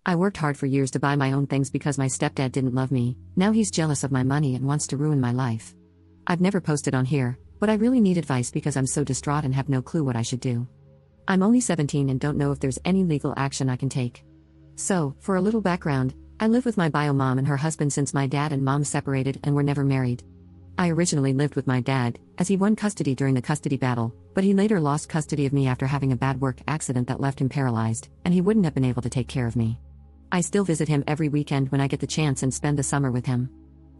I worked hard for years to buy my own things because my stepdad didn't love me. Now he's jealous of my money and wants to ruin my life. I've never posted on here, but I really need advice because I'm so distraught and have no clue what I should do. I'm only 17 and don't know if there's any legal action I can take. So, for a little background, I live with my bio mom and her husband since my dad and mom separated and were never married. I originally lived with my dad, as he won custody during the custody battle, but he later lost custody of me after having a bad work accident that left him paralyzed, and he wouldn't have been able to take care of me. I still visit him every weekend when I get the chance and spend the summer with him.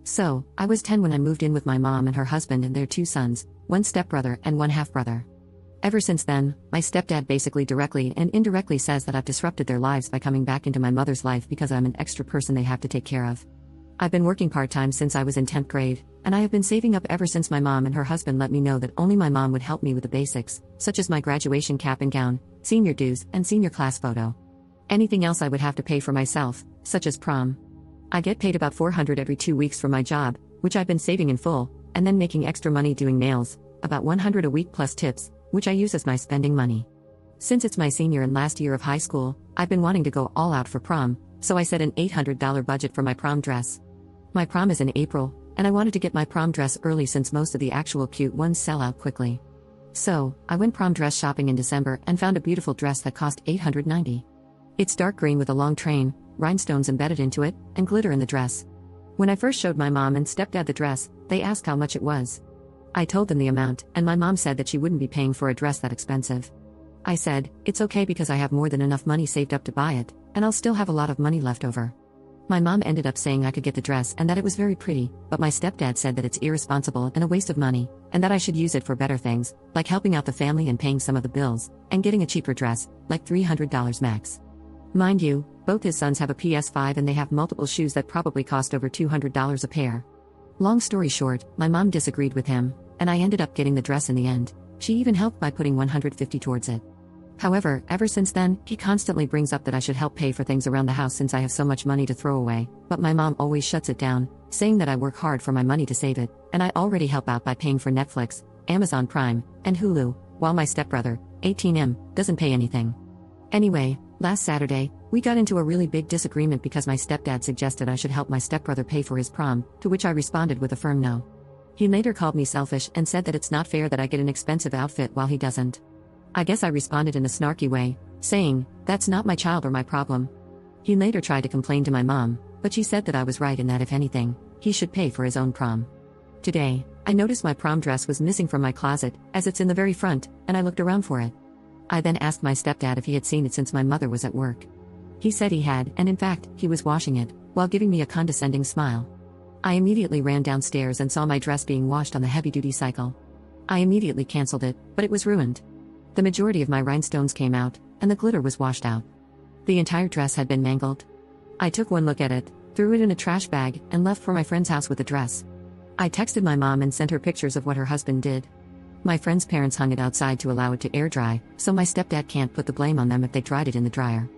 So, I was 10 when I moved in with my mom and her husband and their 2 sons, 1 stepbrother and 1 half-brother. Ever since then, my stepdad basically directly and indirectly says that I've disrupted their lives by coming back into my mother's life because I'm an extra person they have to take care of. I've been working part-time since I was in 10th grade, and I have been saving up ever since my mom and her husband let me know that only my mom would help me with the basics, such as my graduation cap and gown, senior dues, and senior class photo. Anything else I would have to pay for myself, such as prom. I get paid about $400 every 2 weeks for my job, which I've been saving in full, and then making extra money doing nails, about $100 a week plus tips, which I use as my spending money. Since it's my senior and last year of high school, I've been wanting to go all out for prom, so I set an $800 budget for my prom dress. My prom is in April, and I wanted to get my prom dress early since most of the actual cute ones sell out quickly. So, I went prom dress shopping in December and found a beautiful dress that cost $890. It's dark green with a long train, rhinestones embedded into it, and glitter in the dress. When I first showed my mom and stepdad the dress, they asked how much it was. I told them the amount, and my mom said that she wouldn't be paying for a dress that expensive. I said, it's okay because I have more than enough money saved up to buy it, and I'll still have a lot of money left over. My mom ended up saying I could get the dress and that it was very pretty, but my stepdad said that it's irresponsible and a waste of money, and that I should use it for better things, like helping out the family and paying some of the bills, and getting a cheaper dress, like $300 max. Mind you, both his sons have a PS5 and they have multiple shoes that probably cost over $200 a pair. Long story short, my mom disagreed with him, and I ended up getting the dress in the end. She even helped by putting $150 towards it. However, ever since then, he constantly brings up that I should help pay for things around the house since I have so much money to throw away, but my mom always shuts it down, saying that I work hard for my money to save it, and I already help out by paying for Netflix, Amazon Prime, and Hulu, while my stepbrother, 18M, doesn't pay anything. Anyway, last Saturday, we got into a really big disagreement because my stepdad suggested I should help my stepbrother pay for his prom, to which I responded with a firm no. He later called me selfish and said that it's not fair that I get an expensive outfit while he doesn't. I guess I responded in a snarky way, saying, that's not my child or my problem. He later tried to complain to my mom, but she said that I was right and that if anything, he should pay for his own prom. Today, I noticed my prom dress was missing from my closet, as it's in the very front, and I looked around for it. I then asked my stepdad if he had seen it since my mother was at work. He said he had, and in fact, he was washing it, while giving me a condescending smile. I immediately ran downstairs and saw my dress being washed on the heavy-duty cycle. I immediately canceled it, but it was ruined. The majority of my rhinestones came out, and the glitter was washed out. The entire dress had been mangled. I took one look at it, threw it in a trash bag, and left for my friend's house with the dress. I texted my mom and sent her pictures of what her husband did. My friend's parents hung it outside to allow it to air dry, so my stepdad can't put the blame on them if they dried it in the dryer.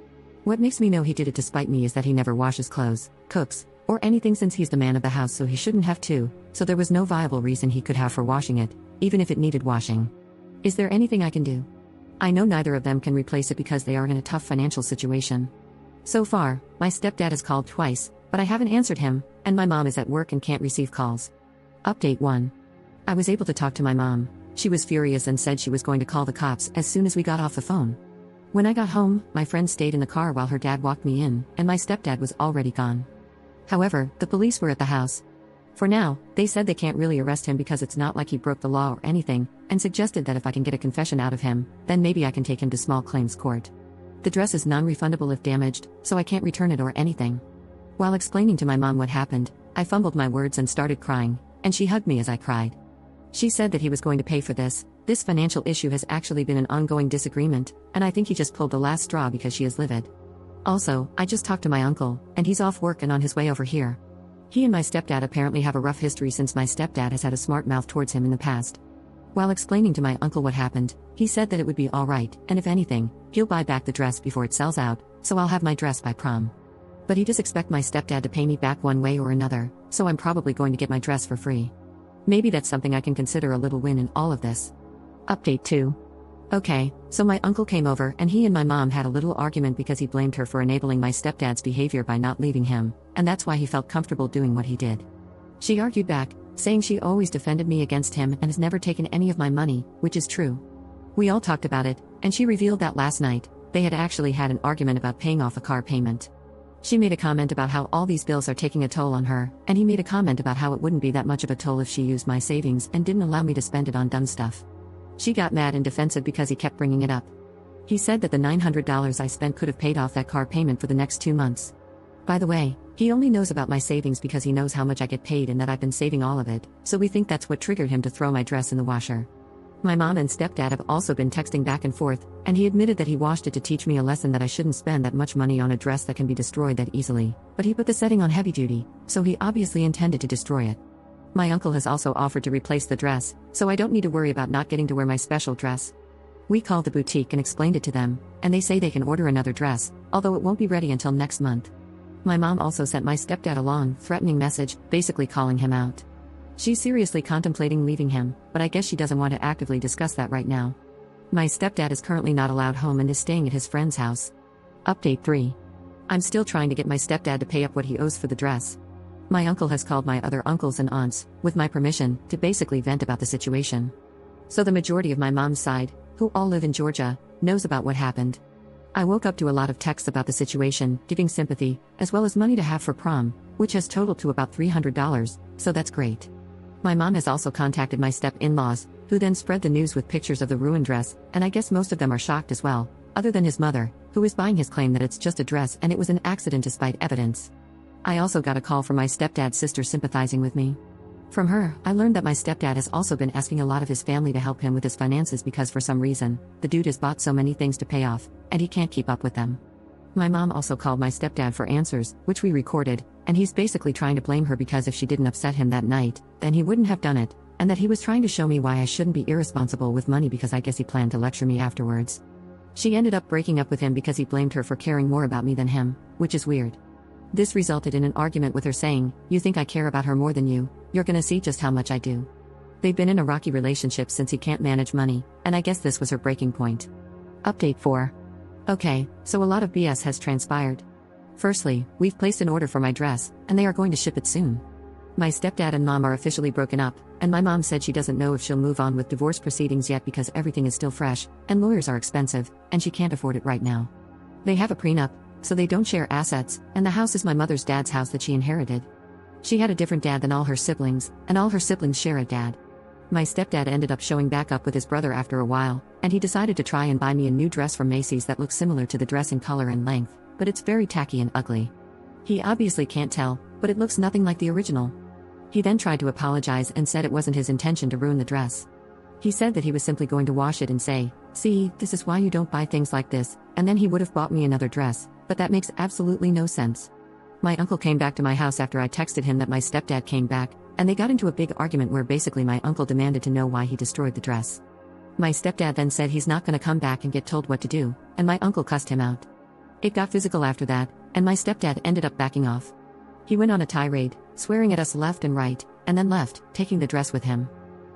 What makes me know he did it to spite me is that he never washes clothes, cooks, or anything since he's the man of the house, so he shouldn't have to, so there was no viable reason he could have for washing it, even if it needed washing. Is there anything I can do? I know neither of them can replace it because they are in a tough financial situation. So far, my stepdad has called twice, but I haven't answered him, and my mom is at work and can't receive calls. Update 1. I was able to talk to my mom. She was furious and said she was going to call the cops as soon as we got off the phone. When I got home, my friend stayed in the car while her dad walked me in, and my stepdad was already gone. However, the police were at the house. For now, they said they can't really arrest him because it's not like he broke the law or anything, and suggested that if I can get a confession out of him, then maybe I can take him to small claims court. The dress is non-refundable if damaged, so I can't return it or anything. While explaining to my mom what happened, I fumbled my words and started crying, and she hugged me as I cried. She said that he was going to pay for this. This financial issue has actually been an ongoing disagreement, and I think he just pulled the last straw because she is livid. Also, I just talked to my uncle, and he's off work and on his way over here. He and my stepdad apparently have a rough history since my stepdad has had a smart mouth towards him in the past. While explaining to my uncle what happened, he said that it would be alright, and if anything, he'll buy back the dress before it sells out, so I'll have my dress by prom. But he does expect my stepdad to pay me back one way or another, so I'm probably going to get my dress for free. Maybe that's something I can consider a little win in all of this. Update 2. Okay, so my uncle came over and he and my mom had a little argument because he blamed her for enabling my stepdad's behavior by not leaving him, and that's why he felt comfortable doing what he did. She argued back, saying she always defended me against him and has never taken any of my money, which is true. We all talked about it, and she revealed that last night, they had actually had an argument about paying off a car payment. She made a comment about how all these bills are taking a toll on her, and he made a comment about how it wouldn't be that much of a toll if she used my savings and didn't allow me to spend it on dumb stuff. She got mad and defensive because he kept bringing it up. He said that the $900 I spent could have paid off that car payment for the next 2 months. By the way, he only knows about my savings because he knows how much I get paid and that I've been saving all of it, so we think that's what triggered him to throw my dress in the washer. My mom and stepdad have also been texting back and forth, and he admitted that he washed it to teach me a lesson that I shouldn't spend that much money on a dress that can be destroyed that easily, but he put the setting on heavy duty, so he obviously intended to destroy it. My uncle has also offered to replace the dress, so I don't need to worry about not getting to wear my special dress. We called the boutique and explained it to them, and they say they can order another dress, although it won't be ready until next month. My mom also sent my stepdad a long, threatening message, basically calling him out. She's seriously contemplating leaving him, but I guess she doesn't want to actively discuss that right now. My stepdad is currently not allowed home and is staying at his friend's house. Update 3. I'm still trying to get my stepdad to pay up what he owes for the dress. My uncle has called my other uncles and aunts, with my permission, to basically vent about the situation. So the majority of my mom's side, who all live in Georgia, knows about what happened. I woke up to a lot of texts about the situation, giving sympathy, as well as money to have for prom, which has totaled to about $300, so that's great. My mom has also contacted my step-in-laws, who then spread the news with pictures of the ruined dress, and I guess most of them are shocked as well, other than his mother, who is buying his claim that it's just a dress and it was an accident despite evidence. I also got a call from my stepdad's sister sympathizing with me. From her, I learned that my stepdad has also been asking a lot of his family to help him with his finances because for some reason, the dude has bought so many things to pay off, and he can't keep up with them. My mom also called my stepdad for answers, which we recorded, and he's basically trying to blame her because if she didn't upset him that night, then he wouldn't have done it, and that he was trying to show me why I shouldn't be irresponsible with money because I guess he planned to lecture me afterwards. She ended up breaking up with him because he blamed her for caring more about me than him, which is weird. This resulted in an argument with her saying, "You think I care about her more than you, you're gonna see just how much I do." They've been in a rocky relationship since he can't manage money, and I guess this was her breaking point. Update 4. Okay, so a lot of BS has transpired. Firstly, we've placed an order for my dress, and they are going to ship it soon. My stepdad and mom are officially broken up, and my mom said she doesn't know if she'll move on with divorce proceedings yet because everything is still fresh, and lawyers are expensive, and she can't afford it right now. They have a prenup, so they don't share assets, and the house is my mother's dad's house that she inherited. She had a different dad than all her siblings, and all her siblings share a dad. My stepdad ended up showing back up with his brother after a while, and he decided to try and buy me a new dress from Macy's that looks similar to the dress in color and length, but it's very tacky and ugly. He obviously can't tell, but it looks nothing like the original. He then tried to apologize and said it wasn't his intention to ruin the dress. He said that he was simply going to wash it and say, "See, this is why you don't buy things like this," and then he would have bought me another dress, but that makes absolutely no sense. My uncle came back to my house after I texted him that my stepdad came back, and they got into a big argument where basically my uncle demanded to know why he destroyed the dress. My stepdad then said he's not going to come back and get told what to do, and my uncle cussed him out. It got physical after that, and my stepdad ended up backing off. He went on a tirade, swearing at us left and right, and then left, taking the dress with him.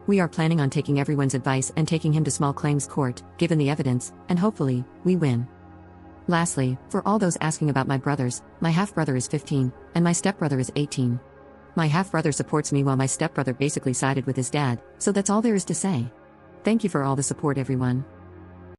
We are planning on taking everyone's advice and taking him to small claims court, given the evidence, and hopefully, we win. Lastly, for all those asking about my brothers, my half-brother is 15, and my stepbrother is 18. My half-brother supports me while my stepbrother basically sided with his dad, so that's all there is to say. Thank you for all the support, everyone.